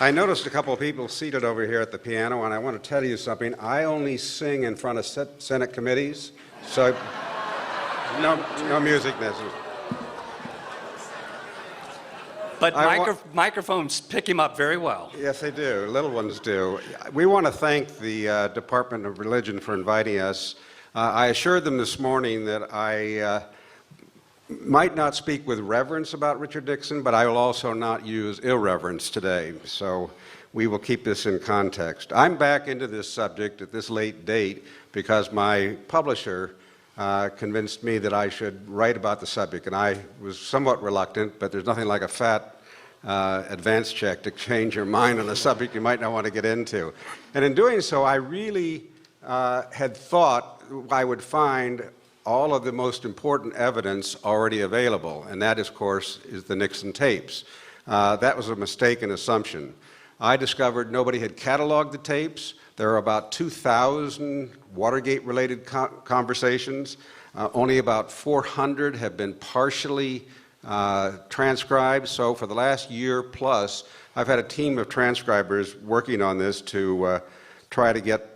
I noticed a couple of people seated over here at the piano, and I want to tell you something. I only sing in front of Senate committees, so no music necessary. But microphones pick him up very well. Yes, they do. Little ones do. We want to thank the Department of Religion for inviting us. I assured them this morning that I might not speak with reverence about Richard Nixon, but I will also not use irreverence today. So we will keep this in context. I'm back into this subject at this late date because my publisher convinced me that I should write about the subject, and I was somewhat reluctant, but there's nothing like a fat advance check to change your mind on a subject you might not want to get into. And in doing so, I really had thought I would find all of the most important evidence already available, and that, of course, is the Nixon tapes. That was a mistaken assumption. I discovered nobody had cataloged the tapes. There are about 2,000 Watergate-related conversations. Only about 400 have been partially transcribed. So for the last year plus, I've had a team of transcribers working on this to try to get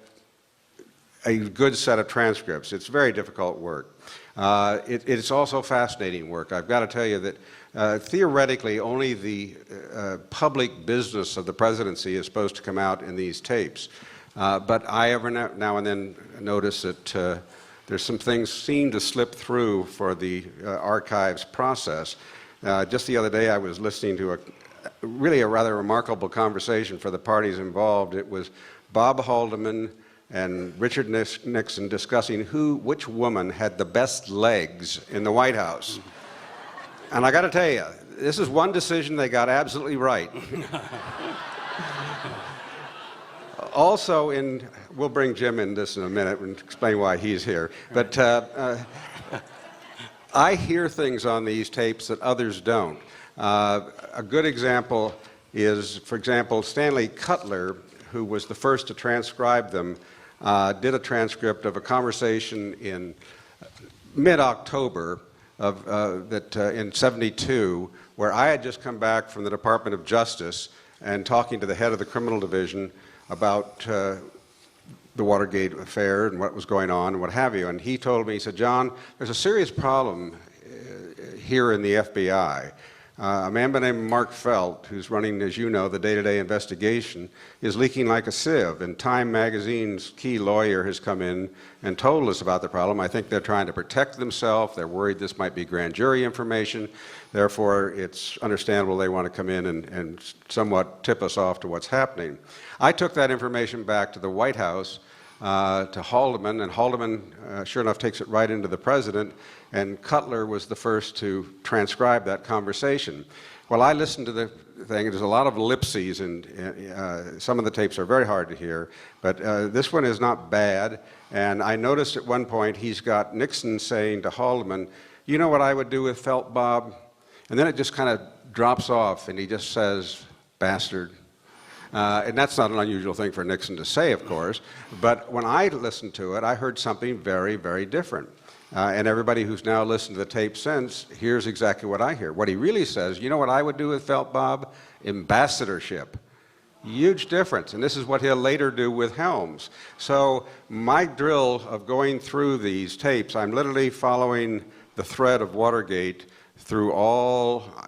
a good set of transcripts. It's very difficult work. It's also fascinating work. I've got to tell you that theoretically only the public business of the presidency is supposed to come out in these tapes. But I every now and then notice that there's some things seem to slip through for the archives process. Just the other day I was listening to really a rather remarkable conversation for the parties involved. It was Bob Haldeman and Richard Nixon discussing which woman had the best legs in the White House. And I got to tell you, this is one decision they got absolutely right. Also, we'll bring Jim in this in a minute and explain why he's here. But I hear things on these tapes that others don't. A good example is, for example, Stanley Cutler, who was the first to transcribe them, did a transcript of a conversation in mid-October in '72, where I had just come back from the Department of Justice and talking to the head of the criminal division about the Watergate affair and what was going on and what have you. And he told me, he said, "John, there's a serious problem here in the FBI. A man by the name of Mark Felt, who's running, as you know, the day-to-day investigation, is leaking like a sieve. And Time Magazine's key lawyer has come in and told us about the problem. I think they're trying to protect themselves. They're worried this might be grand jury information. Therefore, it's understandable they want to come in and somewhat tip us off to what's happening." I took that information back to the White House, to Haldeman, and Haldeman, sure enough, takes it right into the president, and Cutler was the first to transcribe that conversation. Well, I listened to the thing. There's a lot of ellipses, and some of the tapes are very hard to hear, but this one is not bad. And I noticed at one point he's got Nixon saying to Haldeman, "You know what I would do with Felt, Bob?" And then it just kind of drops off, and he just says, "Bastard." And that's not an unusual thing for Nixon to say, of course. But when I listened to it, I heard something very, very different. And everybody who's now listened to the tape since hears exactly what I hear. What he really says, "You know what I would do with Felt, Bob? Ambassadorship." Huge difference. And this is what he'll later do with Helms. So my drill of going through these tapes, I'm literally following the thread of Watergate through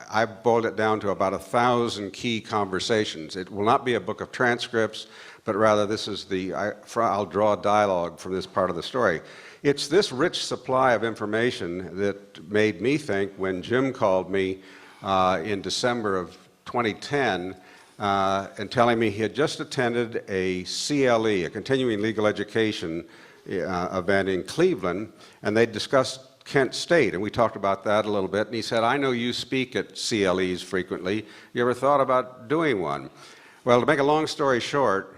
I've boiled it down to about 1,000 key conversations. It will not be a book of transcripts, but rather this is I'll draw a dialogue from this part of the story. It's this rich supply of information that made me think when Jim called me in December of 2010 and telling me he had just attended a CLE, a continuing legal education event in Cleveland, and they discussed Kent State, and we talked about that a little bit, and he said, "I know you speak at CLEs frequently. You ever thought about doing one?" Well, to make a long story short,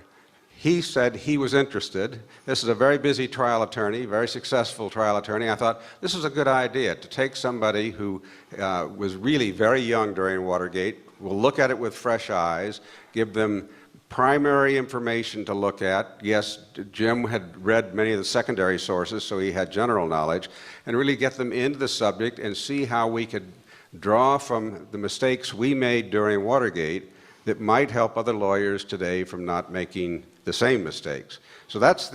he said he was interested. This is a very busy trial attorney, very successful trial attorney. I thought this is a good idea to take somebody who was really very young during Watergate, we'll look at it with fresh eyes, give them primary information to look at. Yes, Jim had read many of the secondary sources, so he had general knowledge, and really get them into the subject and see how we could draw from the mistakes we made during Watergate that might help other lawyers today from not making the same mistakes. So that's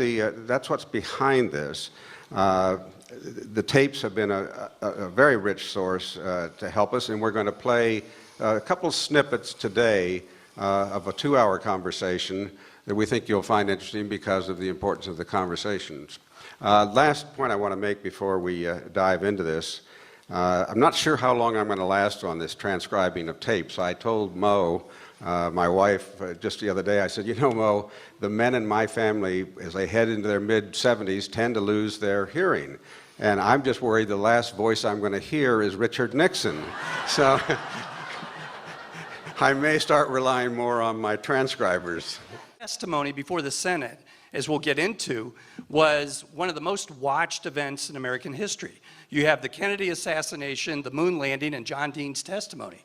what's behind this. The tapes have been a very rich source to help us, and we're going to play a couple snippets today of a 2-hour conversation that we think you'll find interesting because of the importance of the conversations. Last point I want to make before we dive into this. I'm not sure how long I'm going to last on this transcribing of tapes. I told Mo, my wife, just the other day, I said, you know, Mo, the men in my family, as they head into their mid-70s, tend to lose their hearing. And I'm just worried the last voice I'm going to hear is Richard Nixon. So I may start relying more on my transcribers. Testimony before the Senate, as we'll get into, was one of the most watched events in American history. You have the Kennedy assassination, the moon landing, and John Dean's testimony.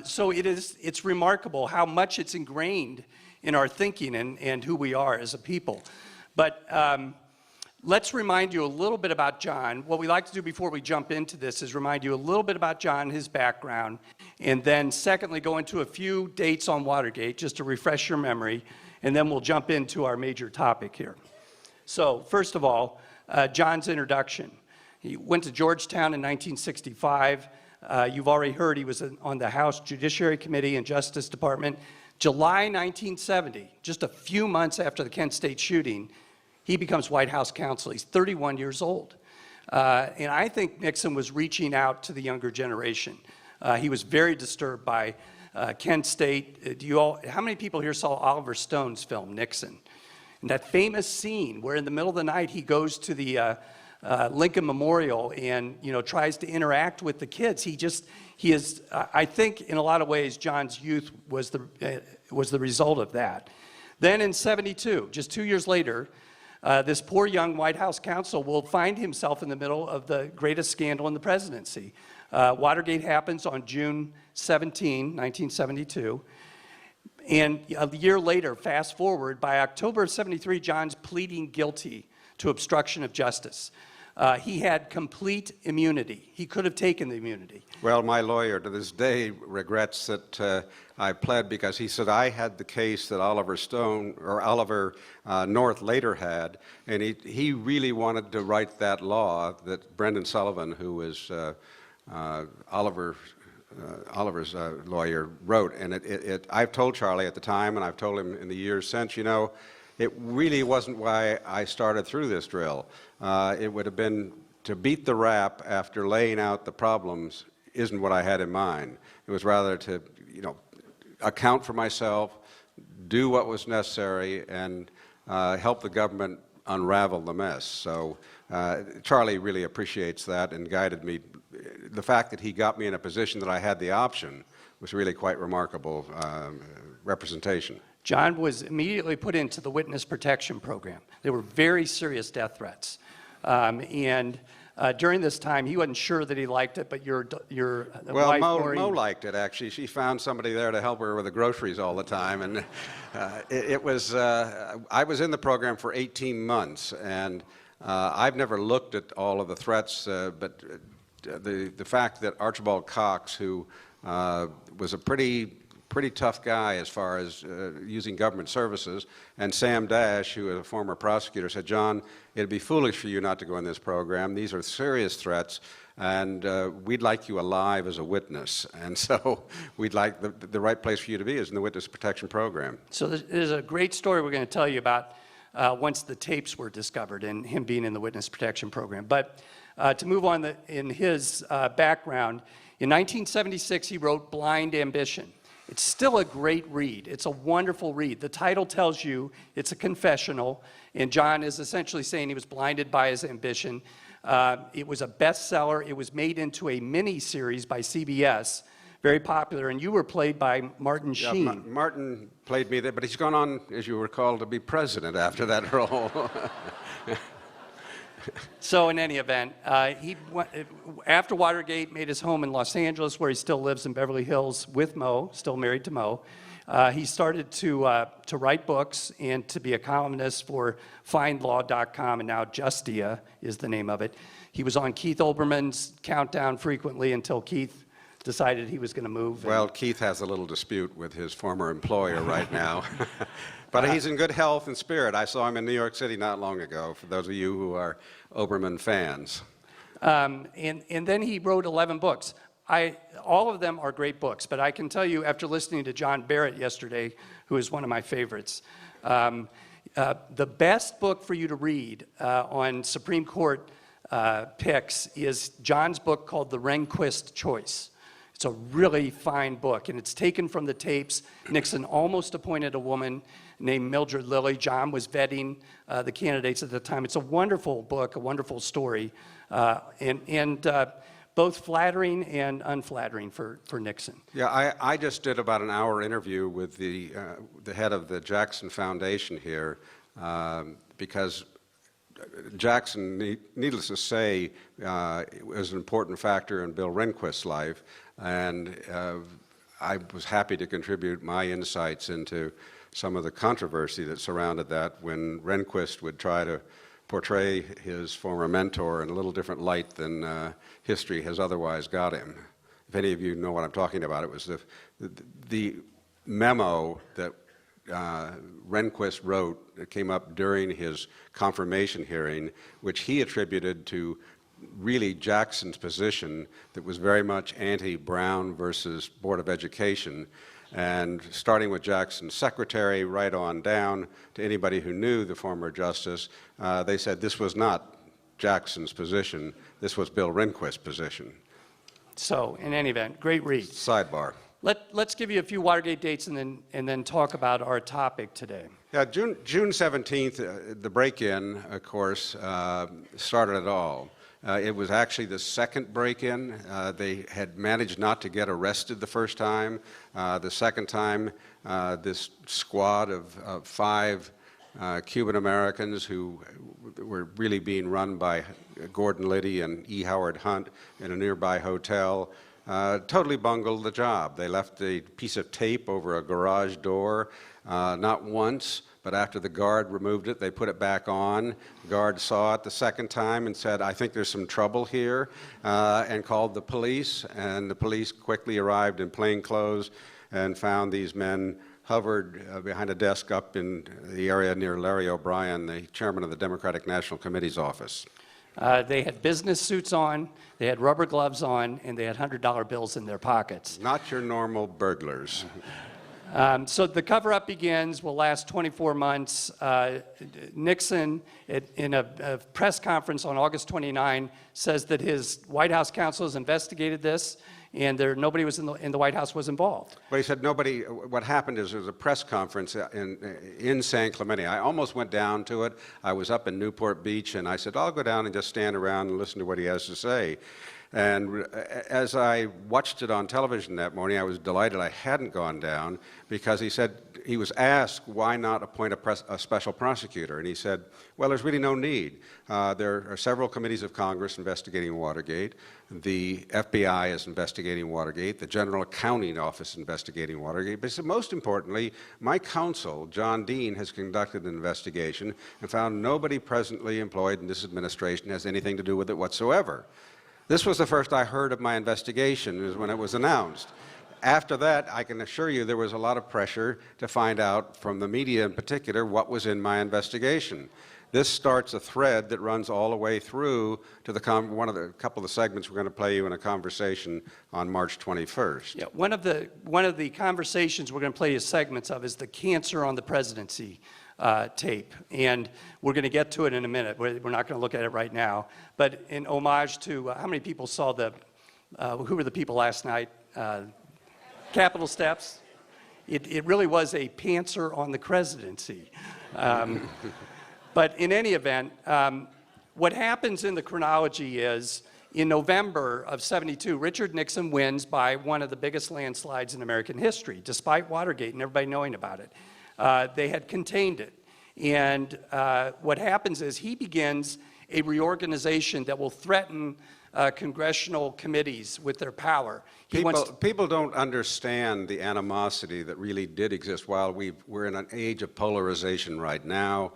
So it's remarkable how much it's ingrained in our thinking and who we are as a people. But let's remind you a little bit about John. What we like to do before we jump into this is remind you a little bit about John, his background, and then secondly, go into a few dates on Watergate, just to refresh your memory, and then we'll jump into our major topic here. So first of all, John's introduction. He went to Georgetown in 1965. You've already heard he was on the House Judiciary Committee and Justice Department. July 1970, just a few months after the Kent State shooting, he becomes White House counsel. He's 31 years old. And I think Nixon was reaching out to the younger generation. He was very disturbed by Kent State. How many people here saw Oliver Stone's film, Nixon? And that famous scene where in the middle of the night he goes to the Lincoln Memorial and tries to interact with the kids. He is. I think in a lot of ways John's youth was the result of that. Then in '72, just 2 years later, this poor young White House counsel will find himself in the middle of the greatest scandal in the presidency. Watergate happens on June 17, 1972. And a year later, fast forward, by October of '73, John's pleading guilty to obstruction of justice. He had complete immunity. He could have taken the immunity. Well, my lawyer to this day regrets that I pled because he said I had the case that Oliver North later had, and he really wanted to write that law that Brendan Sullivan, who was Oliver's lawyer, wrote. And I've told Charlie at the time, and I've told him in the years since, it really wasn't why I started through this drill. It would have been to beat the rap after laying out the problems isn't what I had in mind. It was rather to, account for myself, do what was necessary, and help the government unravel the mess. So Charlie really appreciates that and guided me. The fact that he got me in a position that I had the option was really quite remarkable representation. John was immediately put into the witness protection program. They were very serious death threats. And during this time, he wasn't sure that he liked it, but your wife, Mo liked it, actually. She found somebody there to help her with the groceries all the time. And I was in the program for 18 months, and I've never looked at all of the threats, but the fact that Archibald Cox, who was a pretty tough guy as far as using government services, and Sam Dash, who is a former prosecutor, said, John, it'd be foolish for you not to go in this program. These are serious threats, and we'd like you alive as a witness. And so we'd like the right place for you to be is in the witness protection program. So there's a great story we're going to tell you about once the tapes were discovered and him being in the witness protection program. But to move on in his background, in 1976 he wrote Blind Ambition. It's still a great read. It's a wonderful read. The title tells you it's a confessional, and John is essentially saying he was blinded by his ambition. It was a bestseller. It was made into a mini-series by CBS, very popular, and you were played by Martin Sheen. Yeah, Martin played me there, but he's gone on, as you recall, to be president after that role. So in any event, after Watergate, made his home in Los Angeles, where he still lives in Beverly Hills with Mo, still married to Mo. He started to write books and to be a columnist for FindLaw.com, and now Justia is the name of it. He was on Keith Olbermann's Countdown frequently until Keith decided he was going to move. Well, Keith has a little dispute with his former employer right now. But he's in good health and spirit. I saw him in New York City not long ago, for those of you who are Oberman fans. And then he wrote 11 books. All of them are great books, but I can tell you, after listening to John Barrett yesterday, who is one of my favorites, the best book for you to read on Supreme Court picks is John's book called The Rehnquist Choice. It's a really fine book, and it's taken from the tapes. Nixon almost appointed a woman named Mildred Lilly. John was vetting the candidates at the time. It's a wonderful book, a wonderful story, and both flattering and unflattering for Nixon. Yeah, I just did about an hour interview with the head of the Jackson Foundation here, because Jackson, needless to say, was an important factor in Bill Rehnquist's life, and I was happy to contribute my insights into some of the controversy that surrounded that when Rehnquist would try to portray his former mentor in a little different light than history has otherwise got him. If any of you know what I'm talking about, it was the memo that Rehnquist wrote that came up during his confirmation hearing, which he attributed to really Jackson's position that was very much anti-Brown versus Board of Education. And starting with Jackson's secretary right on down to anybody who knew the former justice, they said this was not Jackson's position, this was Bill Rehnquist's position. So, in any event, great read. Sidebar. Let's give you a few Watergate dates and then talk about our topic today. Yeah, June 17th, the break-in, of course, started it all. It was actually the second break-in. They had managed not to get arrested the first time. The second time, this squad of 5 Cuban Americans who were really being run by Gordon Liddy and E. Howard Hunt in a nearby hotel totally bungled the job. They left a piece of tape over a garage door, not once, but after the guard removed it, they put it back on. The guard saw it the second time and said, I think there's some trouble here, and called the police, and the police quickly arrived in plain clothes and found these men hovered behind a desk up in the area near Larry O'Brien, the chairman of the Democratic National Committee's office. They had business suits on, they had rubber gloves on, and they had $100 bills in their pockets. Not your normal burglars. So the cover-up begins, will last 24 months. Nixon, in a press conference on August 29, says that his White House counsel has investigated this, and nobody was in the White House was involved. Well, he said nobody. What happened is there was a press conference in San Clemente. I almost went down to it. I was up in Newport Beach, and I said, I'll go down and just stand around and listen to what he has to say. And as I watched it on television that morning, I was delighted I hadn't gone down, because he said, he was asked why not appoint a special prosecutor, and he said, well, there's really no need. There are several committees of Congress investigating Watergate. The FBI is investigating Watergate. The General Accounting Office is investigating Watergate. But he said, most importantly, my counsel, John Dean, has conducted an investigation and found nobody presently employed in this administration has anything to do with it whatsoever. This was the first I heard of my investigation, is when it was announced. After that, I can assure you there was a lot of pressure to find out from the media in particular what was in my investigation. This starts a thread that runs all the way through to one of the couple of the segments we're going to play you in a conversation on March 21st. Yeah, one of the conversations we're going to play you segments of is the Cancer on the Presidency tape, and we're going to get to it in a minute. We're not going to look at it right now, but in homage to how many people saw who were the people last night? Capitol steps. It really was a pantser on the presidency. But in any event, what happens in the chronology is, in November of '72, Richard Nixon wins by one of the biggest landslides in American history, despite Watergate and everybody knowing about it. They had contained it. And what happens is he begins a reorganization that will threaten congressional committees with their power. People don't understand the animosity that really did exist while we're in an age of polarization right now.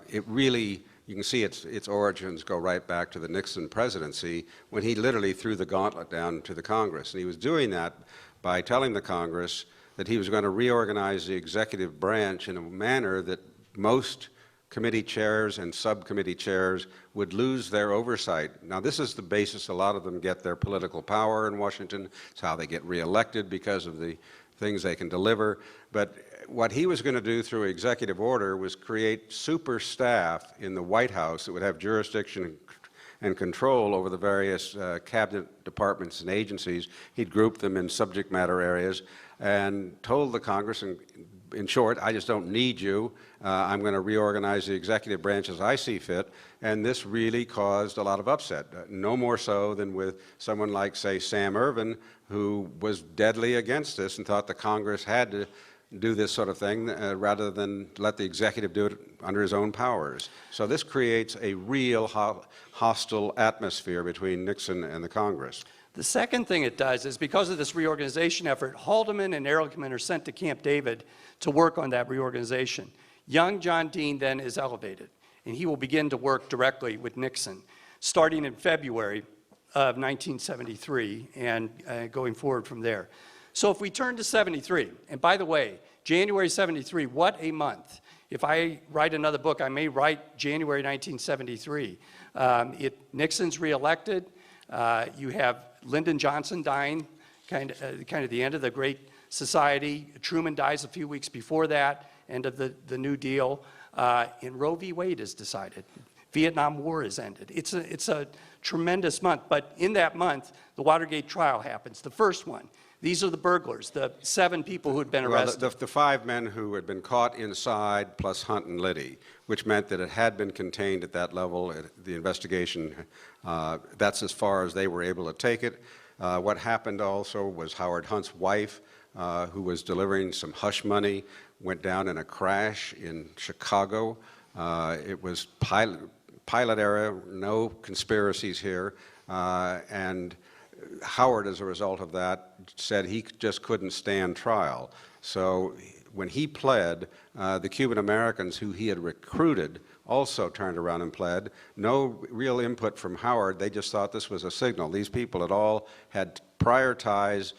It really you can see its origins go right back to the Nixon presidency, when he literally threw the gauntlet down to the Congress. And he was doing that by telling the Congress that he was going to reorganize the executive branch in a manner that most committee chairs and subcommittee chairs would lose their oversight. Now, this is the basis a lot of them get their political power in Washington. It's how they get reelected, because of the things they can deliver. But what he was going to do through executive order was create super staff in the White House that would have jurisdiction and control over the various cabinet departments and agencies. He'd group them in subject matter areas and told the Congress, in short, I just don't need you. I'm going to reorganize the executive branch as I see fit. And this really caused a lot of upset, no more so than with someone like, say, Sam Ervin, who was deadly against this and thought the Congress had to do this sort of thing rather than let the executive do it under his own powers. So this creates a real hostile atmosphere between Nixon and the Congress. The second thing it does is, because of this reorganization effort, Haldeman and Ehrlichman are sent to Camp David to work on that reorganization. Young John Dean then is elevated, and he will begin to work directly with Nixon, starting in February of 1973 and going forward from there. So if we turn to 73, and by the way, January 73, what a month. If I write another book, I may write January 1973. Nixon's reelected. You have Lyndon Johnson dying, kind of the end of the Great Society. Truman dies a few weeks before that, end of the New Deal. And Roe v. Wade is decided. Vietnam War is ended. It's a tremendous month. But in that month, the Watergate Trial happens, the first one. These are the burglars, the 7 people who had been arrested. Well, the 5 men who had been caught inside, plus Hunt and Liddy, which meant that it had been contained at that level. The investigation, that's as far as they were able to take it. What happened also was Howard Hunt's wife, who was delivering some hush money, went down in a crash in Chicago. It was pilot error, no conspiracies here, and Howard, as a result of that, said he just couldn't stand trial. So when he pled, the Cuban Americans who he had recruited also turned around and pled. No real input from Howard. They just thought this was a signal. These people had all had prior ties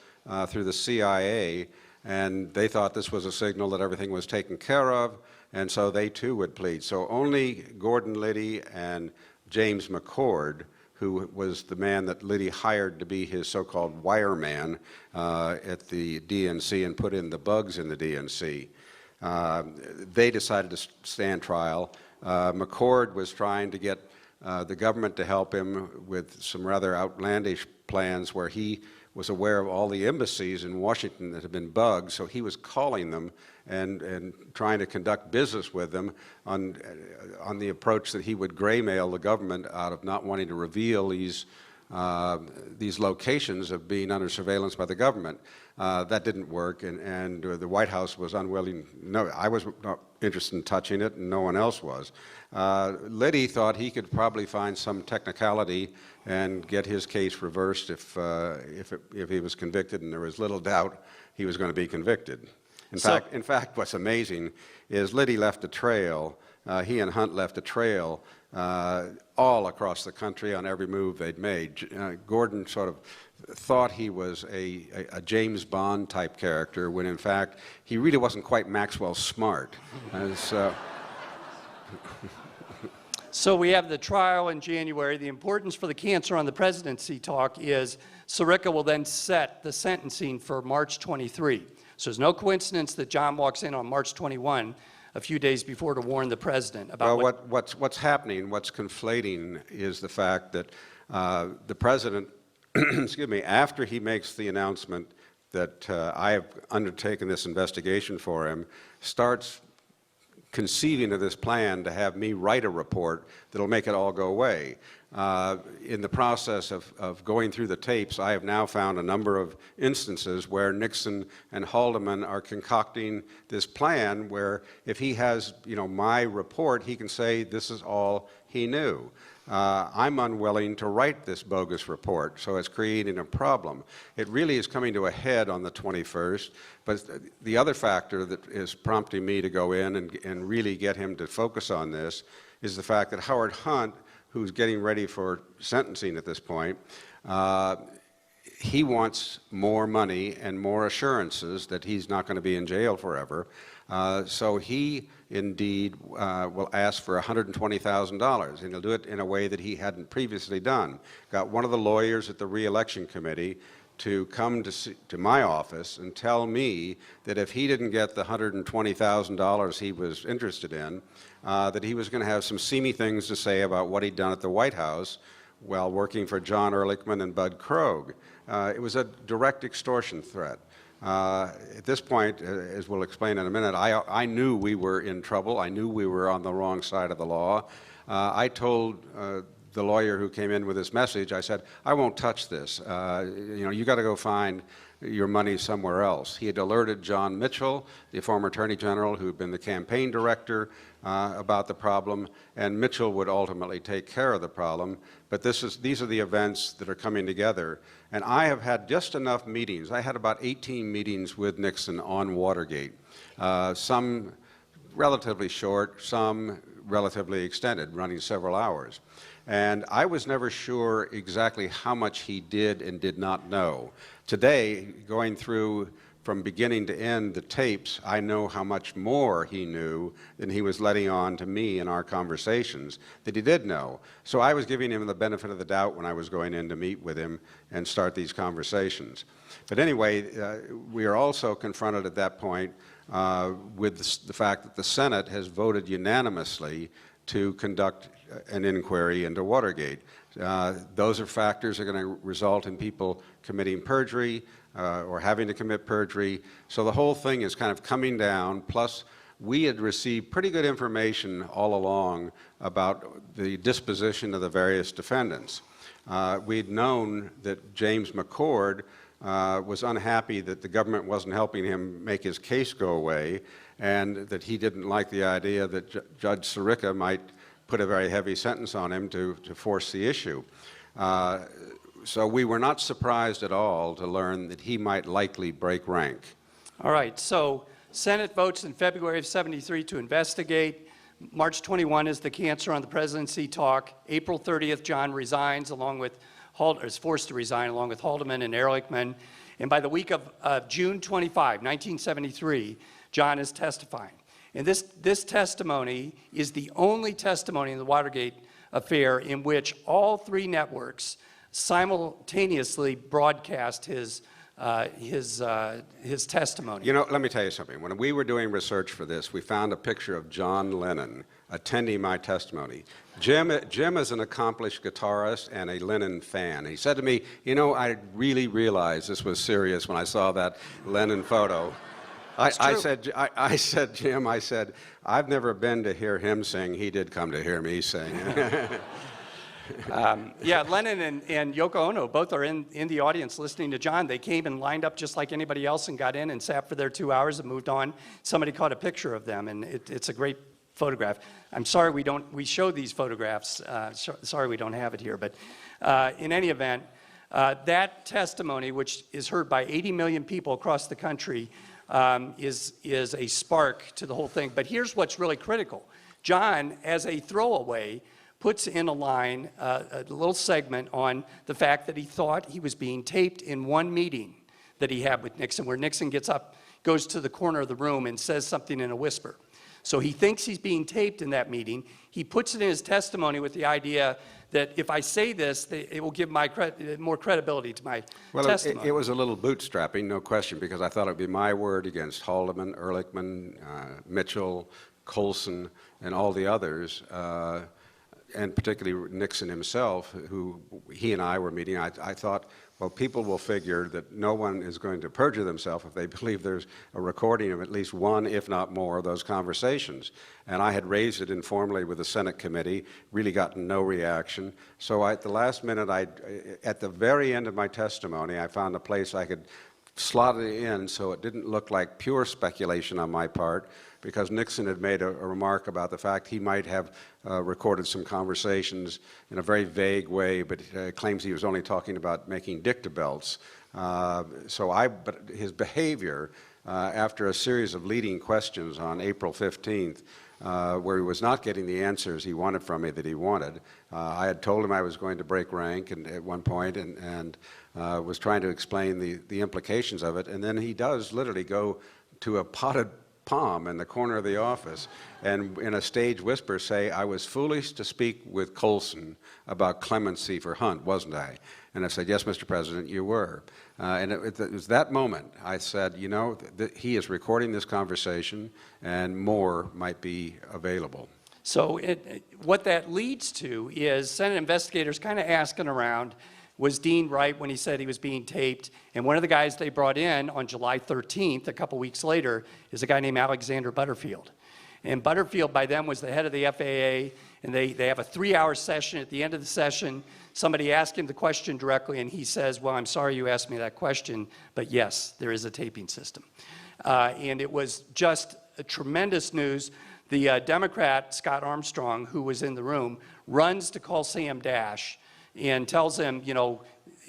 through the CIA, and they thought this was a signal that everything was taken care of, and so they too would plead. So only Gordon Liddy and James McCord, who was the man that Liddy hired to be his so-called wireman at the DNC and put in the bugs in the DNC. They decided to stand trial. McCord was trying to get the government to help him with some rather outlandish plans where he was aware of all the embassies in Washington that had been bugged, so he was calling them and trying to conduct business with them on the approach that he would graymail the government out of not wanting to reveal these locations of being under surveillance by the government. That didn't work, and the White House was unwilling. No, I was not interested in touching it, and no one else was. Liddy thought he could probably find some technicality and get his case reversed if he was convicted, and there was little doubt he was going to be convicted. In fact, what's amazing is Liddy left a trail. He and Hunt left a trail all across the country on every move they'd made. Gordon sort of thought he was a James Bond type character, when in fact he really wasn't quite Maxwell Smart. So we have the trial in January. The importance for the Cancer on the Presidency talk is Sirica will then set the sentencing for March 23. So there's no coincidence that John walks in on March 21, a few days before, to warn the president about what's happening, what's conflating is the fact that the president, excuse me, after he makes the announcement that I have undertaken this investigation for him, starts conceiving of this plan to have me write a report that'll make it all go away. In the process of going through the tapes, I have now found a number of instances where Nixon and Haldeman are concocting this plan where if he has, my report, he can say this is all he knew. I'm unwilling to write this bogus report, so it's creating a problem. It really is coming to a head on the 21st, but the other factor that is prompting me to go in and really get him to focus on this is the fact that Howard Hunt, who's getting ready for sentencing at this point, he wants more money and more assurances that he's not going to be in jail forever. So he indeed will ask for $120,000, and he'll do it in a way that he hadn't previously done. Got one of the lawyers at the Re-election Committee to come to my office and tell me that if he didn't get the $120,000 he was interested in, that he was going to have some seamy things to say about what he'd done at the White House while working for John Ehrlichman and Bud Krogh. It was a direct extortion threat. At this point, as we'll explain in a minute, I knew we were in trouble. I knew we were on the wrong side of the law. I told the lawyer who came in with this message, I said, I won't touch this. You got to go find your money somewhere else. He had alerted John Mitchell, the former Attorney General, who had been the campaign director, about the problem, and Mitchell would ultimately take care of the problem. But these are the events that are coming together. And I have had just enough meetings. I had about 18 meetings with Nixon on Watergate, some relatively short, some relatively extended, running several hours. And I was never sure exactly how much he did and did not know. Today, going through from beginning to end the tapes, I know how much more he knew than he was letting on to me in our conversations that he did know. So I was giving him the benefit of the doubt when I was going in to meet with him and start these conversations. But anyway, we are also confronted at that point with the fact that the Senate has voted unanimously to conduct an inquiry into Watergate. Those are factors that are going to result in people committing perjury or having to commit perjury. So the whole thing is kind of coming down, plus we had received pretty good information all along about the disposition of the various defendants. We'd known that James McCord was unhappy that the government wasn't helping him make his case go away, and that he didn't like the idea that Judge Sirica might put a very heavy sentence on him to force the issue. So we were not surprised at all to learn that he might likely break rank. All right, so Senate votes in February of '73 to investigate. March 21 is the cancer on the presidency talk. April 30th, John resigns along with is forced to resign along with Haldeman and Ehrlichman. And by the week of June 25, 1973, John is testifying. And this testimony is the only testimony in the Watergate affair in which all three networks simultaneously broadcast his testimony. You know, let me tell you something. When we were doing research for this, we found a picture of John Lennon attending my testimony. Jim is an accomplished guitarist and a Lennon fan. He said to me, you know, I really realized this was serious when I saw that Lennon photo. I said, Jim, I've never been to hear him sing. He did come to hear me sing. Yeah, Lennon and Yoko Ono both are in the audience listening to John. They came and lined up just like anybody else and got in and sat for their 2 hours and moved on. Somebody caught a picture of them, and it's a great photograph. I'm sorry we show these photographs. Sorry we don't have it here, but in any event, that testimony, which is heard by 80 million people across the country, is a spark to the whole thing. But here's what's really critical. John, as a throwaway, puts in a line, a little segment on the fact that he thought he was being taped in one meeting that he had with Nixon, where Nixon gets up, goes to the corner of the room and says something in a whisper. So he thinks he's being taped in that meeting. He puts it in his testimony with the idea that if I say this, it will give more credibility to my testimony. It was a little bootstrapping, no question, because I thought it would be my word against Haldeman, Ehrlichman, Mitchell, Colson, and all the others, and particularly Nixon himself, who he and I were meeting. I thought, well, people will figure that no one is going to perjure themselves if they believe there's a recording of at least one, if not more, of those conversations. And I had raised it informally with the Senate committee, really gotten no reaction. So at the last minute, at the very end of my testimony, I found a place I could slotted it in so it didn't look like pure speculation on my part, because Nixon had made a remark about the fact he might have recorded some conversations in a very vague way, but claims he was only talking about making dictabelts. But his behavior after a series of leading questions on April 15th, where he was not getting the answers he wanted from me that he wanted. I had told him I was going to break rank at one point and was trying to explain the implications of it, and then he does literally go to a potted palm in the corner of the office and in a stage whisper say, "I was foolish to speak with Colson about clemency for Hunt, wasn't I?" And I said, "Yes, Mr. President, you were." And it was that moment I said, you know, he is recording this conversation and more might be available. So what that leads to is Senate investigators kind of asking around, was Dean right when he said he was being taped? And one of the guys they brought in on July 13th, a couple weeks later, is a guy named Alexander Butterfield. And Butterfield by then was the head of the FAA, and they have a 3-hour session. At the end of the session, somebody asked him the question directly, and he says, "Well, I'm sorry you asked me that question, but yes, there is a taping system." And it was just a tremendous news. The Democrat, Scott Armstrong, who was in the room, runs to call Sam Dash and tells him, you know,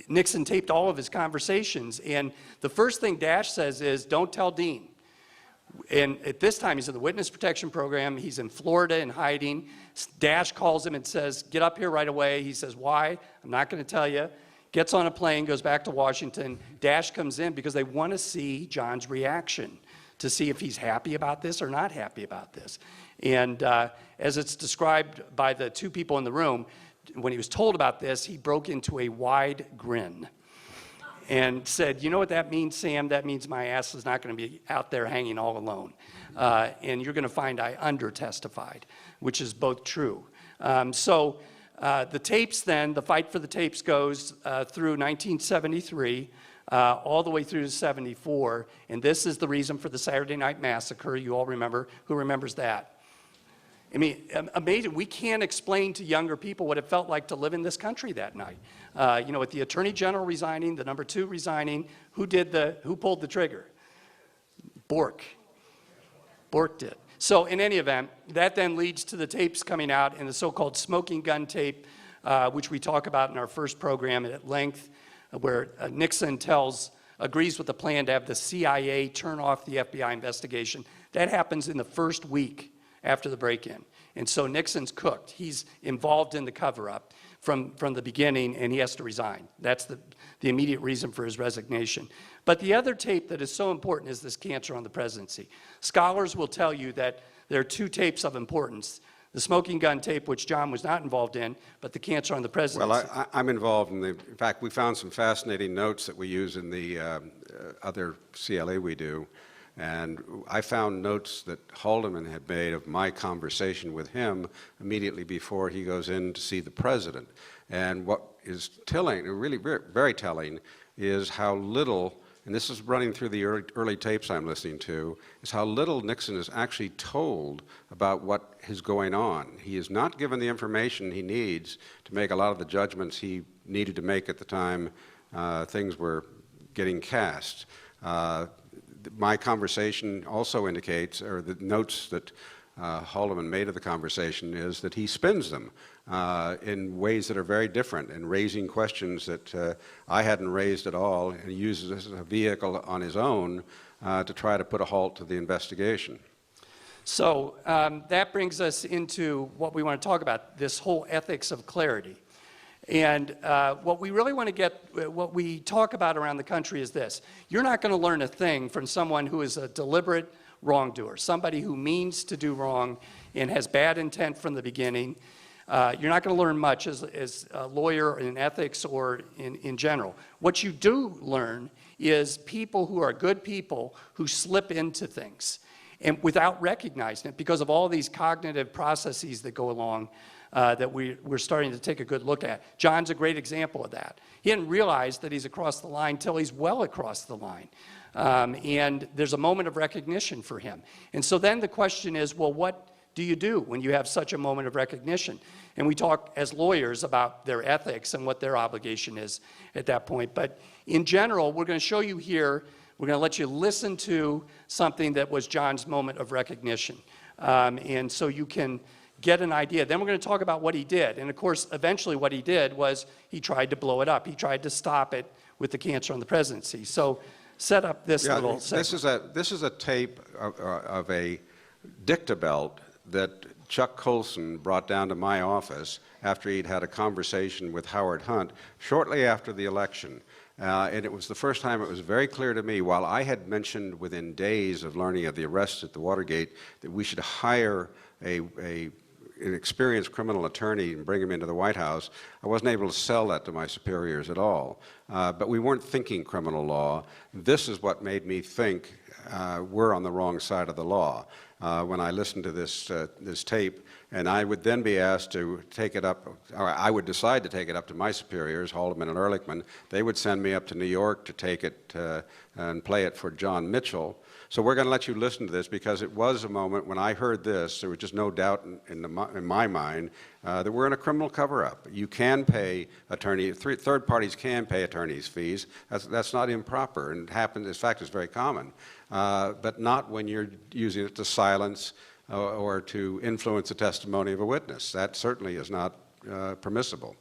Nixon taped all of his conversations. And the first thing Dash says is, "Don't tell Dean." And at this time, he's in the witness protection program. He's in Florida and hiding. Dash calls him and says, "Get up here right away." He says, "Why? I'm not going to tell you." Gets on a plane, goes back to Washington. Dash comes in because they want to see John's reaction to see if he's happy about this or not happy about this. And as it's described by the two people in the room, when he was told about this, he broke into a wide grin and said, "You know what that means, Sam? That means my ass is not going to be out there hanging all alone. And you're going to find I under-testified," which is both true. The tapes then, the fight for the tapes goes through 1973, all the way through to 74. And this is the reason for the Saturday Night Massacre. You all remember. Who remembers that? I mean, amazing. We can't explain to younger people what it felt like to live in this country that night. You know, with the Attorney General resigning, the number 2 resigning, who pulled the trigger? Bork. Bork did. So in any event, that then leads to the tapes coming out and the so-called smoking gun tape, which we talk about in our first program at length, where Nixon agrees with the plan to have the CIA turn off the FBI investigation. That happens in the first week after the break-in. And so Nixon's cooked. He's involved in the cover-up from the beginning, and he has to resign. That's the immediate reason for his resignation. But the other tape that is so important is this cancer on the presidency. Scholars will tell you that there are 2 tapes of importance. The smoking gun tape, which John was not involved in, but the cancer on the presidency. Well, I'm involved in in fact, we found some fascinating notes that we use in the other CLA we do. And I found notes that Haldeman had made of my conversation with him immediately before he goes in to see the president. And what is telling, really very telling, is how little, and this is running through the early tapes I'm listening to, is how little Nixon is actually told about what is going on. He is not given the information he needs to make a lot of the judgments he needed to make at the time things were getting cast. My conversation also indicates, or the notes that Haldeman made of the conversation, is that he spins them in ways that are very different and raising questions that I hadn't raised at all, and he uses this as a vehicle on his own to try to put a halt to the investigation. So that brings us into what we want to talk about, this whole ethics of clarity. And what we really want to get, what we talk about around the country is this. You're not going to learn a thing from someone who is a deliberate wrongdoer, somebody who means to do wrong and has bad intent from the beginning. You're not going to learn much as a lawyer in ethics or in general. What you do learn is people who are good people who slip into things and without recognizing it because of all these cognitive processes that go along that we're starting to take a good look at. John's a great example of that. He didn't realize that he's across the line till he's well across the line. And there's a moment of recognition for him. And so then the question is, well, what do you do when you have such a moment of recognition? And we talk as lawyers about their ethics and what their obligation is at that point. But in general, we're going to show you here, we're going to let you listen to something that was John's moment of recognition. And so you can get an idea. Then we're going to talk about what he did. And of course, eventually what he did was he tried to blow it up. He tried to stop it with the cancer on the presidency. So set up this little segment. This is a tape of a dictabelt that Chuck Colson brought down to my office after he'd had a conversation with Howard Hunt shortly after the election. And it was the first time it was very clear to me, while I had mentioned within days of learning of the arrest at the Watergate that we should hire an experienced criminal attorney and bring him into the White House, I wasn't able to sell that to my superiors at all. But we weren't thinking criminal law. This is what made me think we're on the wrong side of the law. When I listened to this tape, and I would then be asked to take it up, or I would decide to take it up to my superiors, Haldeman and Ehrlichman. They would send me up to New York to take it and play it for John Mitchell. So we're going to let you listen to this because it was a moment when I heard this, there was just no doubt in my mind that we're in a criminal cover-up. You can pay third parties can pay attorneys' fees. That's not improper, and it happens, in fact, it's very common. But not when you're using it to silence or to influence the testimony of a witness. That certainly is not permissible.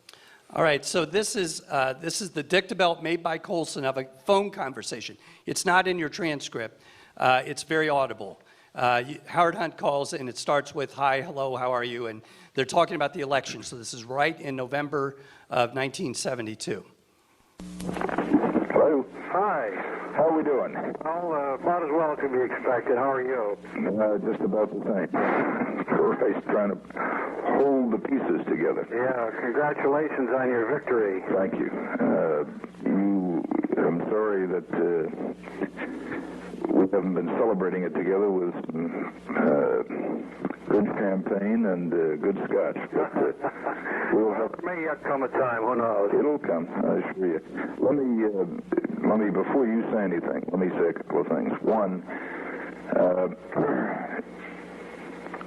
All right, so this is the dictabelt made by Colson of a phone conversation. It's not in your transcript. It's very audible. Howard Hunt calls, and it starts with, "Hi, hello, how are you?" And they're talking about the election. So this is right in November of 1972. Hello. Hi. How are we doing? Well, about as well as can be expected. How are you? Just about the same. Christ, trying to hold the pieces together. Yeah, congratulations on your victory. Thank you. I'm sorry that we haven't been celebrating it together with good champagne and good scotch. But we'll have. May yet come a time. Who knows? It'll come. I assure you. Let me before you say anything, let me say a couple of things. One,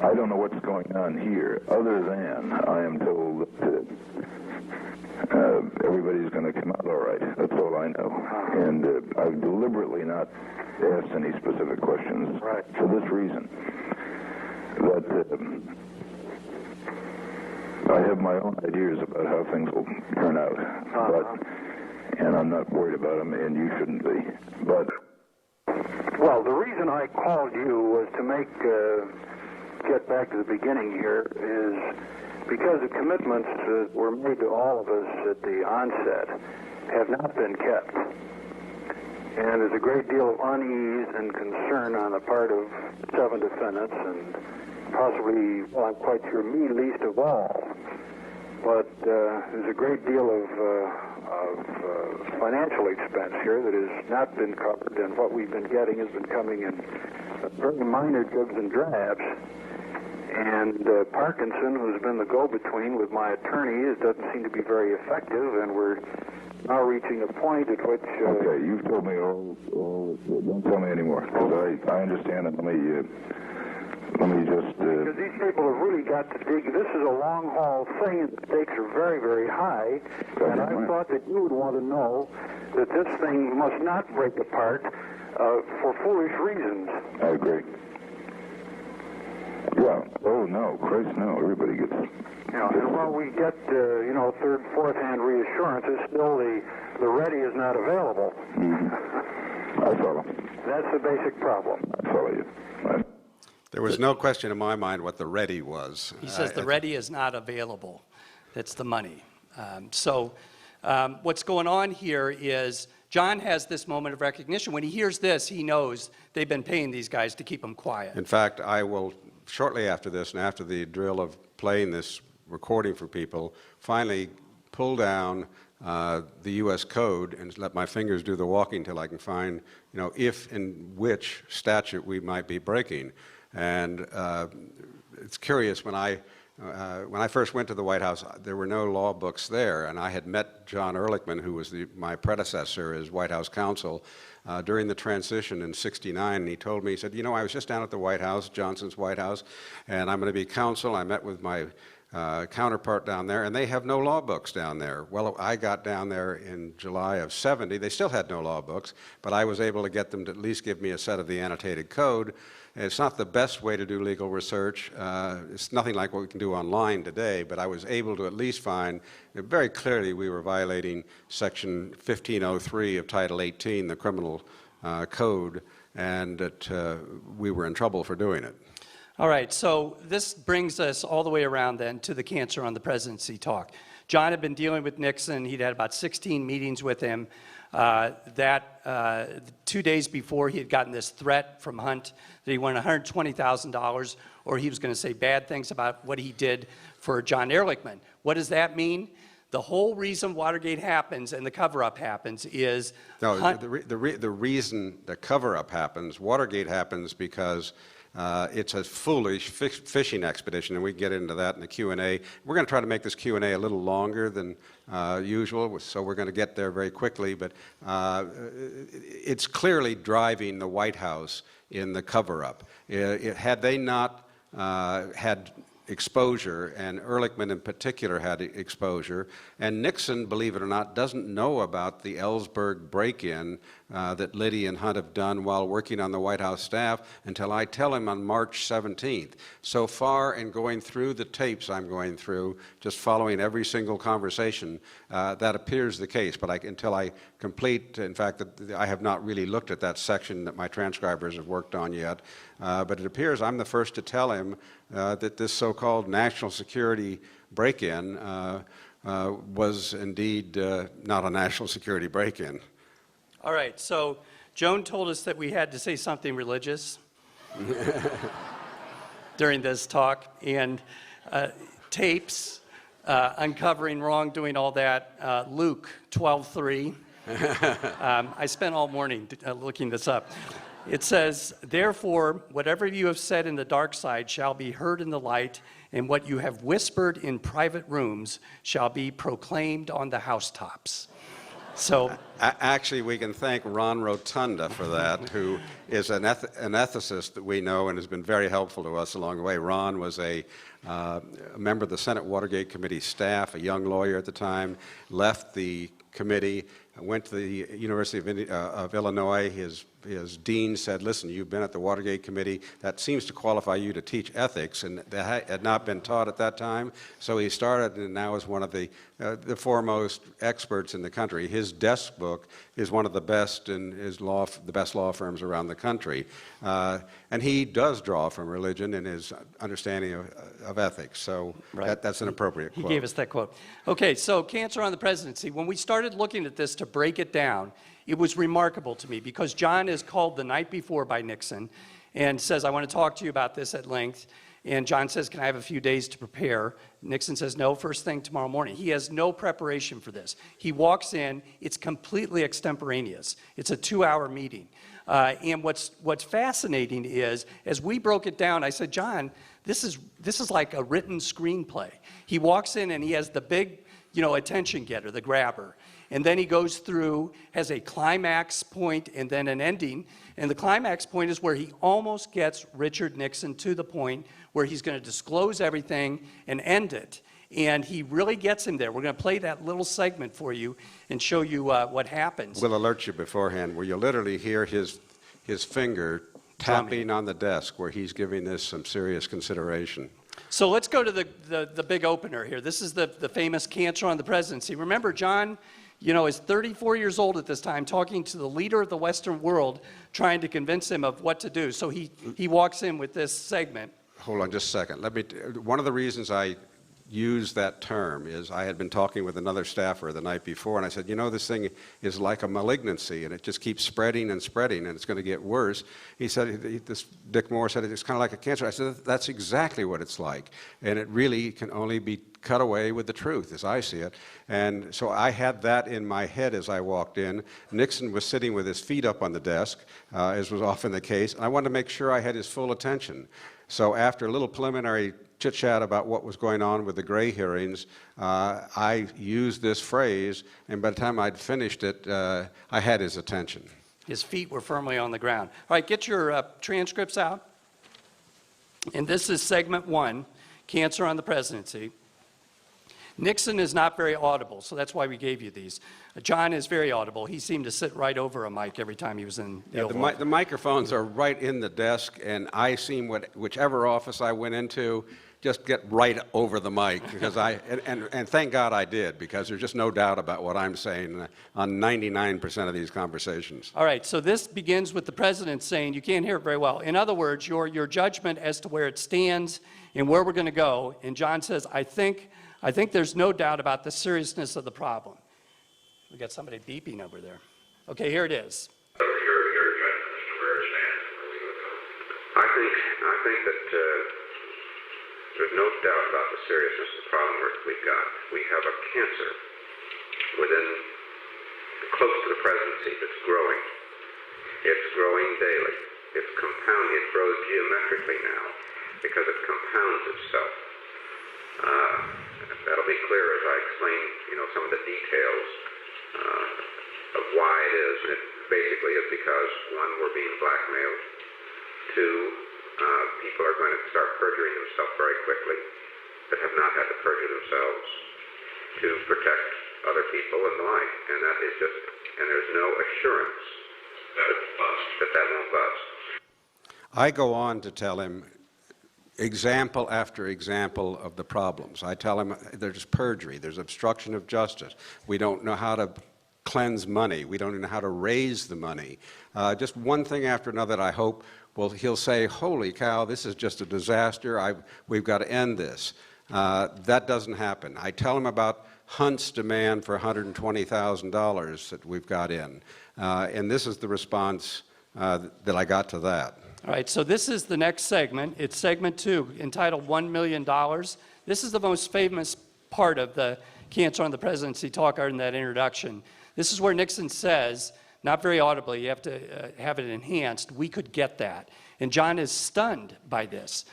I don't know what's going on here, other than I am told that everybody's going to come out all right. That's all I know. And I've deliberately not asked any specific questions for this reason, that I have my own ideas about how things will turn out, and I'm not worried about them, and you shouldn't be. But well, the reason I called you was to get back to the beginning here is because the commitments that were made to all of us at the onset have not been kept. And there's a great deal of unease and concern on the part of 7 defendants, and possibly, well, I'm quite sure me least of all. But there's a great deal of financial expense here that has not been covered, and what we've been getting has been coming in very minor dribs and drabs. And Parkinson, who's been the go-between with my attorneys, doesn't seem to be very effective, and we're now reaching a point at which... Okay, you've told me all don't tell me anymore, because I understand it. Let me just... Because these people have really got to dig. This is a long-haul thing, and the stakes are very, very high, and I thought that you would want to know that this thing must not break apart for foolish reasons. I agree. Yeah. Oh, no. Christ, no. Everybody gets... Yeah, and while we get, third, fourth-hand reassurances, still the ready is not available. Mm-hmm. I follow. That's the basic problem. I follow you. There was no question in my mind what the ready was. He says the ready is not available. That's the money. What's going on here is John has this moment of recognition. When he hears this, he knows they've been paying these guys to keep him quiet. In fact, I will, shortly after this and after the drill of playing this recording for people, finally pull down the U.S. code and let my fingers do the walking till I can find, if and which statute we might be breaking. And it's curious, when I when I first went to the White House, there were no law books there, and I had met John Ehrlichman, who was my predecessor as White House counsel, during the transition in '69, and he told me, he said, you know, I was just down at the White House, Johnson's White House, and I'm going to be counsel. I met with my counterpart down there, and they have no law books down there. Well, I got down there in July of '70. They still had no law books, but I was able to get them to at least give me a set of the annotated code. It's not the best way to do legal research. It's nothing like what we can do online today, but I was able to at least find that very clearly we were violating Section 1503 of Title 18, the criminal code, and that we were in trouble for doing it. All right, so this brings us all the way around then to the cancer on the presidency talk. John had been dealing with Nixon. He'd had about 16 meetings with him. 2 days before, he had gotten this threat from Hunt that he wanted $120,000 or he was going to say bad things about what he did for John Ehrlichman. What does that mean? The whole reason Watergate happens and the cover-up happens is Hunt. The reason the cover-up happens, Watergate happens because it's a foolish fishing expedition, and we can get into that in the Q&A. We're going to try to make this Q&A a little longer than usual, so we're going to get there very quickly, but it's clearly driving the White House in the cover-up. Had they not had exposure, and Ehrlichman in particular had exposure, and Nixon, believe it or not, doesn't know about the Ellsberg break-in that Liddy and Hunt have done while working on the White House staff until I tell him on March 17th. So far in going through the tapes I'm going through, just following every single conversation, that appears the case, but until I complete, in fact, I have not really looked at that section that my transcribers have worked on yet, but it appears I'm the first to tell him that this so-called national security break-in was indeed not a national security break-in. All right, so Joan told us that we had to say something religious during this talk, and tapes, uncovering wrongdoing, all that, Luke 12:3. I spent all morning looking this up. It says, therefore, whatever you have said in the dark side shall be heard in the light, and what you have whispered in private rooms shall be proclaimed on the housetops. So, actually, we can thank Ron Rotunda for that, who is an ethicist that we know and has been very helpful to us along the way. Ron was a member of the Senate Watergate Committee staff, a young lawyer at the time, left the committee, went to the University of Illinois. His dean said, listen, you've been at the Watergate Committee. That seems to qualify you to teach ethics, and that had not been taught at that time. So he started and now is one of the foremost experts in the country. His desk book is one of the best in the best law firms around the country. And he does draw from religion in his understanding of ethics. So right. That's an appropriate quote. He gave us that quote. Okay, so cancer on the presidency. When we started looking at this to break it down, it was remarkable to me because John is called the night before by Nixon and says, I want to talk to you about this at length. And John says, can I have a few days to prepare? Nixon says, no, first thing tomorrow morning. He has no preparation for this. He walks in, it's completely extemporaneous. It's a 2-hour meeting. And what's fascinating is, as we broke it down, I said, John, this is like a written screenplay. He walks in and he has the big, attention getter, the grabber. And then he goes through, has a climax point and then an ending. And the climax point is where he almost gets Richard Nixon to the point where he's going to disclose everything and end it. And he really gets him there. We're going to play that little segment for you and show you what happens. We'll alert you beforehand where you literally hear his finger tapping on the desk where he's giving this some serious consideration. So let's go to the big opener here. This is the famous cancer on the presidency. Remember, John, is 34 years old at this time, talking to the leader of the Western world, trying to convince him of what to do. So he walks in with this segment. Hold on just a second. One of the reasons I use that term is I had been talking with another staffer the night before, and I said, this thing is like a malignancy, and it just keeps spreading and spreading, and it's going to get worse. He said, Dick Moore said, it's kind of like a cancer. I said, that's exactly what it's like, and it really can only be cut away with the truth, as I see it. And so I had that in my head as I walked in. Nixon was sitting with his feet up on the desk, as was often the case, and I wanted to make sure I had his full attention. So after a little preliminary chit-chat about what was going on with the Gray hearings, I used this phrase, and by the time I'd finished it, I had his attention. His feet were firmly on the ground. All right, get your transcripts out. And this is segment 1, Cancer on the Presidency. Nixon is not very audible, so that's why we gave you these. John is very audible. He seemed to sit right over a mic every time he was in the Oval Office. The microphones are right in the desk, and I seem whichever office I went into, just get right over the mic, because and thank God I did, because there's just no doubt about what I'm saying on 99% of these conversations. All right, so this begins with the president saying, you can't hear it very well. In other words, your judgment as to where it stands and where we're going to go. And John says, I think there's no doubt about the seriousness of the problem. We got somebody beeping over there. Okay, here it is. Your judgment as to where it stands and where we will go. I think that there's no doubt about the seriousness of the problem we've got. We have a cancer close to the presidency that's growing. It's growing daily. It's compounding. It grows geometrically now because it compounds itself. That'll be clear as I explain, some of the details of why it is. And it basically is because, one, we're being blackmailed. Two, people are going to start perjuring themselves very quickly that have not had to perjure themselves to protect other people and the like. And that is and there's no assurance that won't bust. I go on to tell him example after example of the problems. I tell him there's perjury, there's obstruction of justice. We don't know how to cleanse money. We don't even know how to raise the money. Just one thing after another that I hope he'll say, holy cow, this is just a disaster. We've got to end this. That doesn't happen. I tell him about Hunt's demand for $120,000 that we've got in. And this is the response that I got to that. All right, so this is the next segment. It's segment 2, entitled $1 million. This is the most famous part of the Cancer on the Presidency talk in that introduction. This is where Nixon says, not very audibly, you have to have it enhanced, we could get that. And John is stunned by this.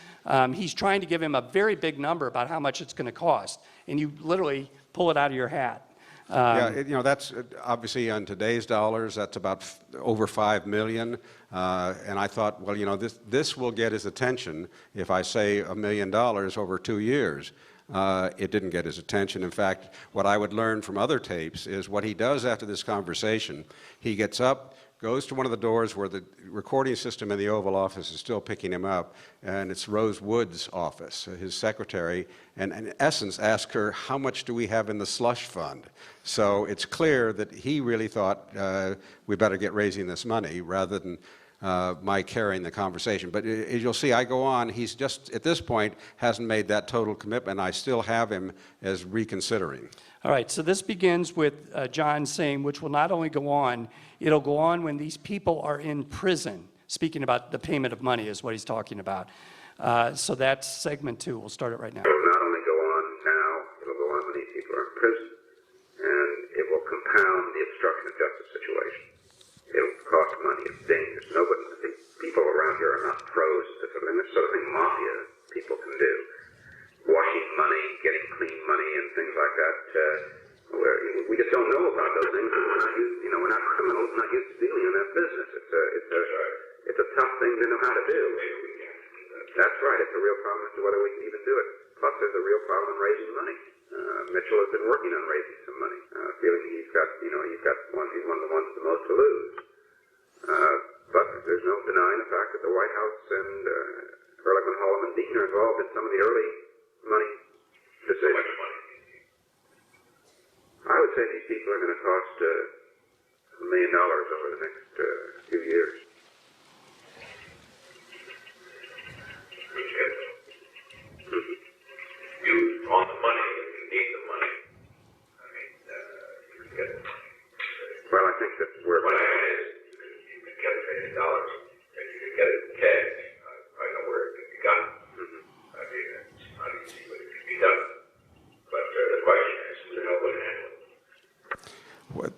He's trying to give him a very big number about how much it's going to cost. And you literally pull it out of your hat. That's obviously on today's dollars, that's about over $5 million. And I thought, this will get his attention if I say $1 million over 2 years. It didn't get his attention. In fact, what I would learn from other tapes is what he does after this conversation. He gets up, goes to one of the doors where the recording system in the Oval Office is still picking him up, and it's Rose Wood's office, his secretary, and in essence asks her, how much do we have in the slush fund? So it's clear that he really thought we better get raising this money rather than my carrying the conversation. But as you'll see, I go on. He's just, at this point, hasn't made that total commitment. I still have him as reconsidering. All right, so this begins with John saying, which will not only go on, it'll go on when these people are in prison. Speaking about the payment of money is what he's talking about. So that's segment 2. We'll start it right now. It will not only go on now, it will go on when these people are in prison, and it will compound the obstruction of justice situation. It'll cost money. It's dangerous. The people around here are not pros to this sort of thing mafia people can do. Washing money, getting clean money, and things like that. We just don't know about those things. We're not criminals. We're not used to dealing in that business. It's a tough thing to know how to do. That's right. It's a real problem as to whether we can even do it. Plus, there's a real problem in raising money. Mitchell has been working on raising some money, feeling he's one of the ones the most to lose. But there's no denying the fact that the White House and Ehrlichman, Hallam, and Dean are involved in some of the early money decisions. I would say these people are going to cost $1 million over the next few years. You want the money, you need the money. You get the money. Well, I think that's where what it is. You could get $1 million, and you could get it in cash. I know where it could be gotten. I mean, it's not easy, but it could be done. But the question is, who would handle it?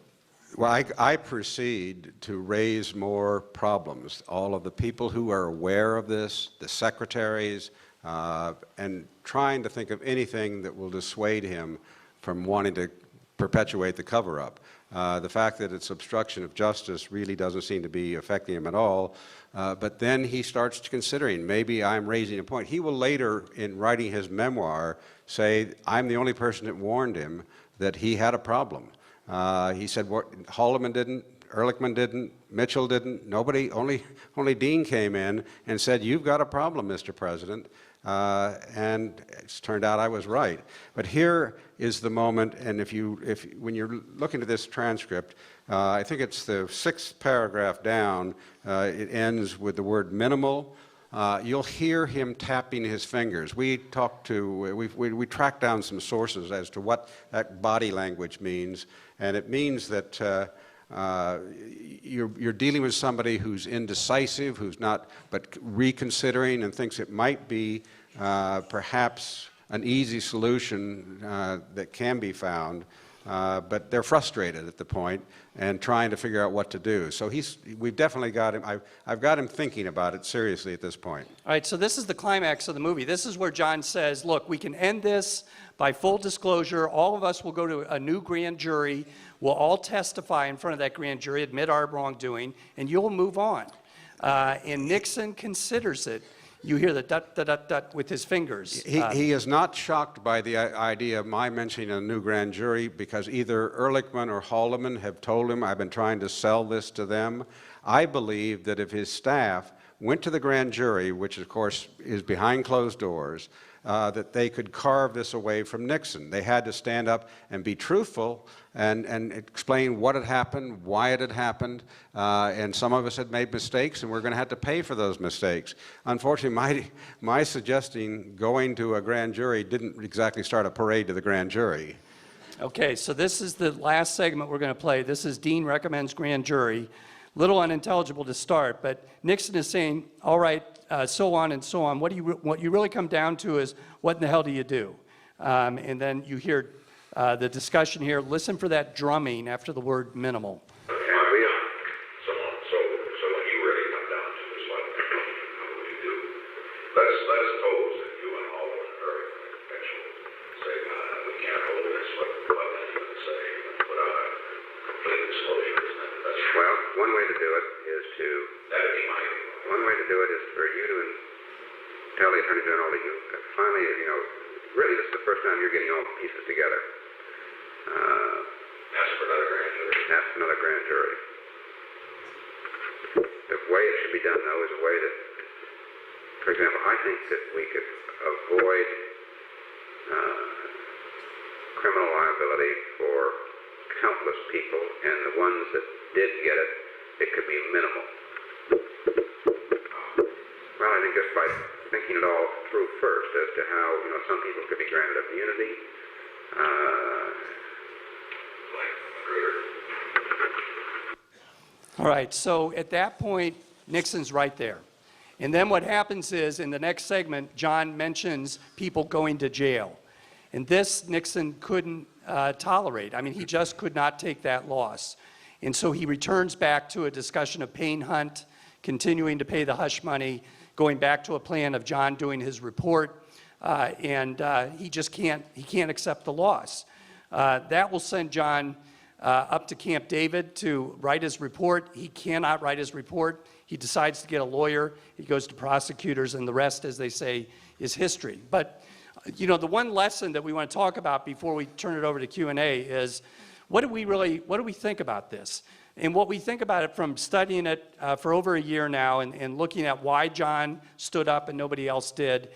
Well, I proceed to raise more problems. All of the people who are aware of this, the secretaries, and trying to think of anything that will dissuade him from wanting to perpetuate the cover-up. The fact that it's obstruction of justice really doesn't seem to be affecting him at all. But then he starts considering, maybe I'm raising a point. He will later, in writing his memoir, say, I'm the only person that warned him that he had a problem. He said, Haldeman didn't, Ehrlichman didn't, Mitchell didn't, nobody, only Dean came in and said, you've got a problem, Mr. President. And it's turned out I was right. But here is the moment, and when you're looking at this transcript, I think it's the 6th paragraph down, it ends with the word minimal. You'll hear him tapping his fingers. We tracked down some sources as to what that body language means, and it means that you're dealing with somebody who's indecisive, who's not, but reconsidering and thinks it might be perhaps an easy solution that can be found, but they're frustrated at the point and trying to figure out what to do. So we've definitely got him, I've got him thinking about it seriously at this point. All right, so this is the climax of the movie. This is where John says, look, we can end this by full disclosure. All of us will go to a new grand jury. We'll all testify in front of that grand jury, admit our wrongdoing, and you'll move on. And Nixon considers it. You hear the dut, dut, dut, dut with his fingers. He is not shocked by the idea of my mentioning a new grand jury because either Ehrlichman or Haldeman have told him I've been trying to sell this to them. I believe that if his staff went to the grand jury, which of course is behind closed doors, that they could carve this away from Nixon. They had to stand up and be truthful and explain what had happened, why it had happened, and some of us had made mistakes and we're going to have to pay for those mistakes. Unfortunately, my suggesting going to a grand jury didn't exactly start a parade to the grand jury. Okay, so this is the last segment we're going to play. This is Dean recommends grand jury. Little unintelligible to start, but Nixon is saying, all right, so on and so on. What you really come down to is, what in the hell do you do? And then you hear the discussion here. Listen for that drumming after the word minimal. So what you really come down to is what you do. Let's suppose that you and all of her actually say, we can't hold this, what can you say without a complete disclosure? Well, one way to do it is for you to tell the Attorney General that you finally, really this is the first time you're getting all the pieces together. Ask for another grand jury. Ask for another grand jury. The way it should be done, though, is a way that, for example, I think that we could avoid criminal liability for countless people, and the ones that did get it, it could be minimal. Well, I think just by thinking it all through first as to how, some people could be granted immunity, All right, so at that point, Nixon's right there. And then what happens is, in the next segment, John mentions people going to jail. And this Nixon couldn't tolerate. I mean, he just could not take that loss. And so he returns back to a discussion of Payne Hunt, continuing to pay the hush money, going back to a plan of John doing his report, and he just can't accept the loss. That will send John up to Camp David to write his report. He cannot write his report. He decides to get a lawyer. He goes to prosecutors, and the rest, as they say, is history. But the one lesson that we want to talk about before we turn it over to Q&A is, what do we think about this? And what we think about it from studying it for over a year now and looking at why John stood up and nobody else did,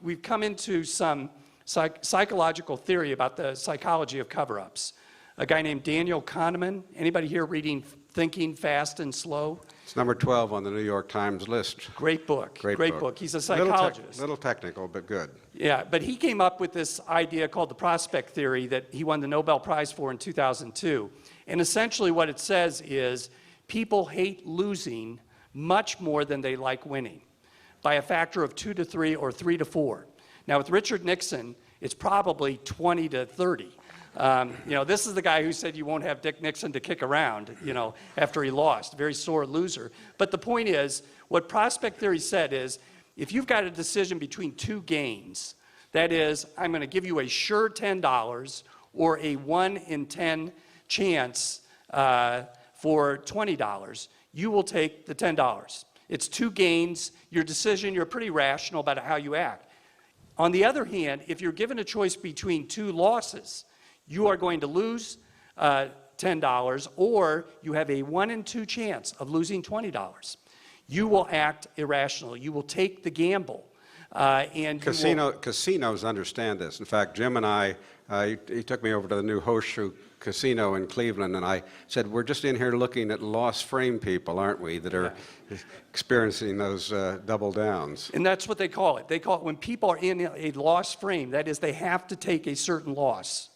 we've come into some psychological theory about the psychology of cover-ups. A guy named Daniel Kahneman. Anybody here reading Thinking Fast and Slow? It's number 12 on the New York Times list. Great book. Great book. He's a psychologist. Little technical, but good. Yeah, but he came up with this idea called the prospect theory that he won the Nobel Prize for in 2002. And essentially what it says is people hate losing much more than they like winning, by a factor of 2 to 3 or 3 to 4. Now with Richard Nixon, it's probably 20 to 30. This is the guy who said you won't have Dick Nixon to kick around, after he lost. Very sore loser. But the point is, what prospect theory said is, if you've got a decision between two gains, that is, I'm going to give you a sure $10 or a 1 in 10 chance for $20, you will take the $10. It's two gains. Your decision, you're pretty rational about how you act. On the other hand, if you're given a choice between two losses, you are going to lose $10 or you have a 1 in 2 chance of losing $20. You will act irrationally. You will take the gamble. And Casinos understand this. In fact, Jim and I, he took me over to the new Horseshoe Casino in Cleveland, and I said, we're just in here looking at lost frame people, aren't we, that are experiencing those double downs. And that's what they call it. They call it when people are in a lost frame, that is, they have to take a certain loss.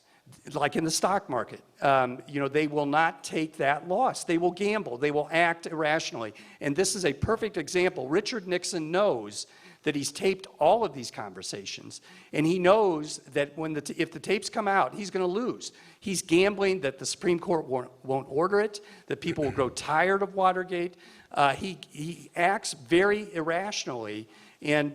Like in the stock market, they will not take that loss. They will gamble. They will act irrationally. And this is a perfect example. Richard Nixon knows that he's taped all of these conversations, and he knows that if the tapes come out, he's going to lose. He's gambling that the Supreme Court won't order it, that people will grow tired of Watergate. He acts very irrationally, and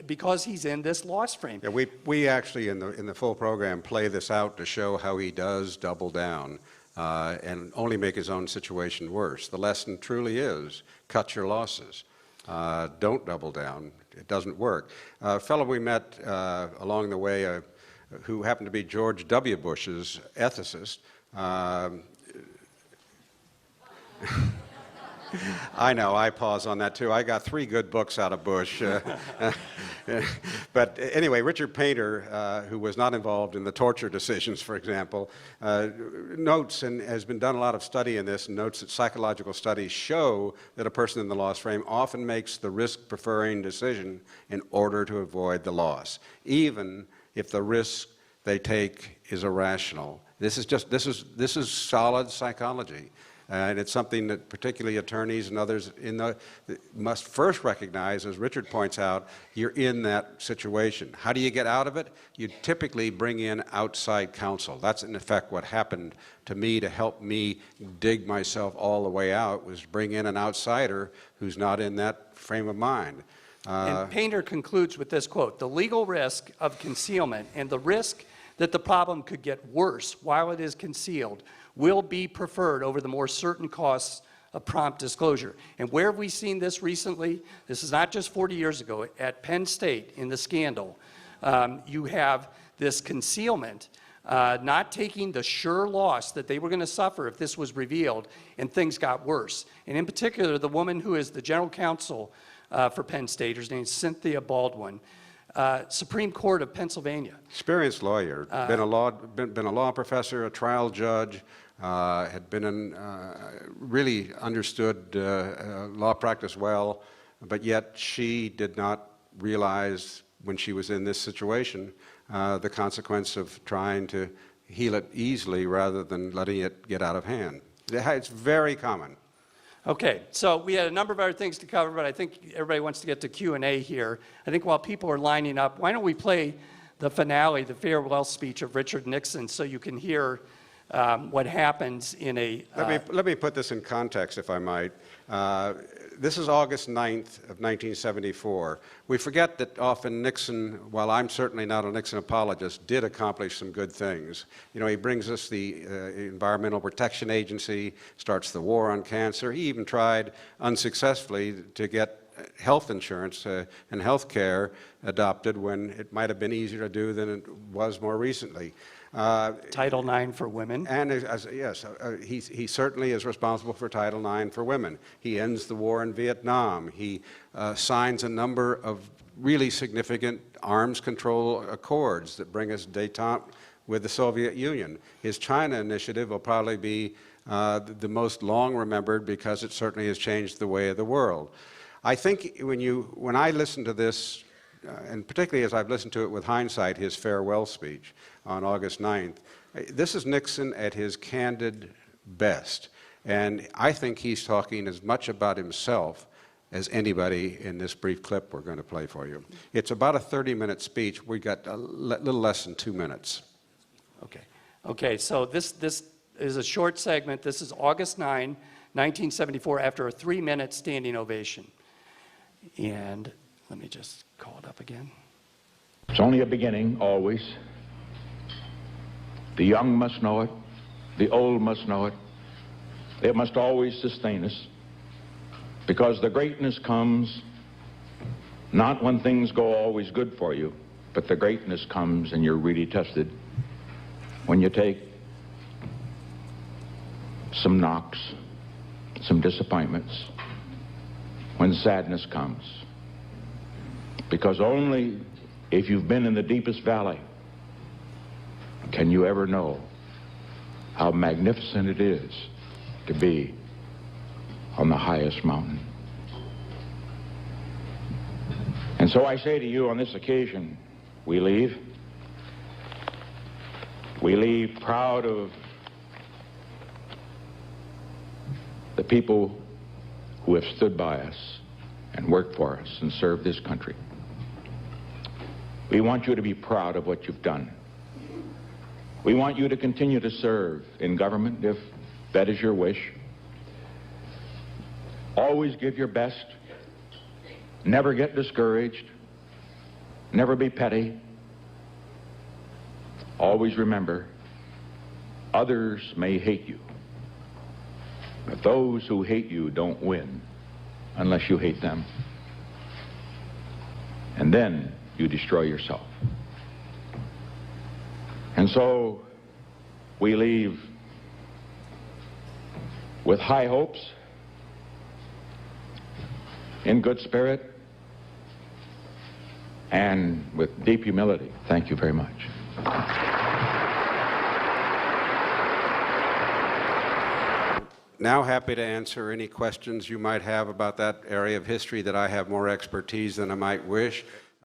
because he's in this loss frame. Yeah, we actually in the full program play this out to show how he does double down and only make his own situation worse. The lesson truly is cut your losses. Don't double down. It doesn't work. A fellow we met along the way who happened to be George W. Bush's ethicist. I know, I pause on that too. I got 3 good books out of Bush. But anyway, Richard Painter, who was not involved in the torture decisions, for example, notes, and has been done a lot of study in this, and notes that psychological studies show that a person in the loss frame often makes the risk-preferring decision in order to avoid the loss, even if the risk they take is irrational. This is solid psychology. And it's something that particularly attorneys and others must first recognize, as Richard points out, you're in that situation. How do you get out of it? You typically bring in outside counsel. That's in effect what happened to me to help me dig myself all the way out, was bring in an outsider who's not in that frame of mind. And Painter concludes with this quote: "The legal risk of concealment and the risk that the problem could get worse while it is concealed will be preferred over the more certain costs of prompt disclosure." And where have we seen this recently? This is not just 40 years ago. At Penn State, in the scandal, you have this concealment, not taking the sure loss that they were going to suffer if this was revealed, and things got worse. And in particular, the woman who is the general counsel for Penn State, her name is Cynthia Baldwin, Supreme Court of Pennsylvania. Experienced lawyer, been a law professor, a trial judge, had been really understood law practice well, but yet she did not realize when she was in this situation the consequence of trying to heal it easily rather than letting it get out of hand. It's very common. Okay, so we had a number of other things to cover, but I think everybody wants to get to Q&A here. I think while people are lining up, why don't we play the finale, the farewell speech of Richard Nixon, so you can hear what happens in a... Let me put this in context, if I might. This is August 9th of 1974. We forget that often Nixon, while I'm certainly not a Nixon apologist, did accomplish some good things. You know, he brings us the Environmental Protection Agency, starts the war on cancer. He even tried unsuccessfully to get health insurance and health care adopted when it might have been easier to do than it was more recently. Title IX for women. And yes, he certainly is responsible for Title IX for women. He ends the war in Vietnam. He signs a number of really significant arms control accords that bring us détente with the Soviet Union. His China initiative will probably be the most long remembered because it certainly has changed the way of the world. I think when I listen to this, and particularly as I've listened to it with hindsight, his farewell speech on August 9th, this is Nixon at his candid best. And I think he's talking as much about himself as anybody in this brief clip we're going to play for you. It's about a 30-minute speech. We got a little less than 2 minutes. Okay, so this is a short segment. This is August 9, 1974, after a 3-minute standing ovation. And Let me just call it up again. It's only a beginning, always. The young must know it. The old must know it. It must always sustain us, because the greatness comes not when things go always good for you, but the greatness comes and you're really tested when you take some knocks, some disappointments, when sadness comes. Because only if you've been in the deepest valley can you ever know how magnificent it is to be on the highest mountain. And so I say to you on this occasion, we leave proud of the people who have stood by us and worked for us and served this country. We want you to be proud of what you've done. We want you to continue to serve in government if that is your wish. Always give your best. Never get discouraged. Never be petty. Always remember, others may hate you, but those who hate you don't win unless you hate them. And then you destroy yourself. And so we leave with high hopes, in good spirit, and with deep humility. Thank you very much. Now happy to answer any questions you might have about that area of history that I have more expertise than I might wish.